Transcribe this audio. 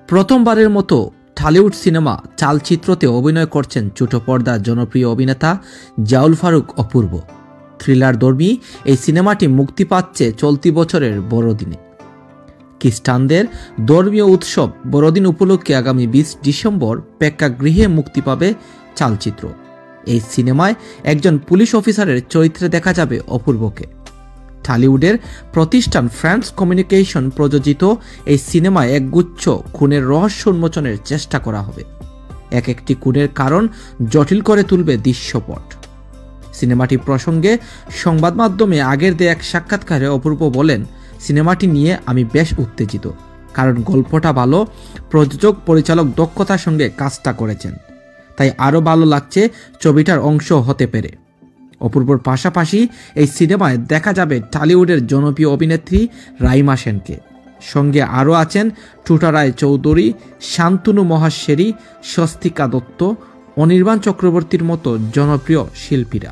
প্রথমবারের মতো Tollywood cinema চালচিত্রতে অভিনয় করছেন ছোট পর্দার জনপ্রিয় অভিনেতা জাউল ফারুক অপূর্ব। থ্রিলারধর্মী এই সিনেমাটি মুক্তি পাচ্ছে চলতি বছরের বড়দিনে। খ্রিস্টানদের ধর্মীয় উৎসব বড়দিন উপলক্ষে আগামী 20 ডিসেম্বর প্রেক্ষাগৃহে মুক্তি পাবে চালচিত্র। এই সিনেমায় একজন পুলিশ অফিসারের চরিত্রে দেখা যাবে অপূর্বকে। টলিউডের প্রতিষ্ঠান ফ্রান্স কমিউনিকেশন প্রযোজিত এই সিনেমায় একগুচ্ছ খুনের রহস্য উন্মোচনের চেষ্টা করা হবে। একটি খুনের কারণ জটিল করে তুলবে দৃশ্যপট। সিনেমাটি প্রসঙ্গে সংবাদ মাধ্যমে আগের দেয়া এক সাক্ষাৎকারে অপূর্ব বলেন, সিনেমাটি নিয়ে আমি বেশ উত্তেজিত, কারণ গল্পটা ভালো, প্রযোজক পরিচালক দক্ষতার সঙ্গে কাজটা করেছেন, তাই আরও ভালো লাগছে ছবিটার অংশ হতে পেরে। অপূর্বর পাশাপাশি এই সিনেমায় দেখা যাবে টলিউডের জনপ্রিয় অভিনেত্রী রাইমা সেনকে। সঙ্গে আরও আছেন টুটা রায় চৌধুরী, শান্তনু মহাশ্বেরী, স্বস্তিকা দত্ত, অনির্বাণ চক্রবর্তীর মতো জনপ্রিয় শিল্পীরা।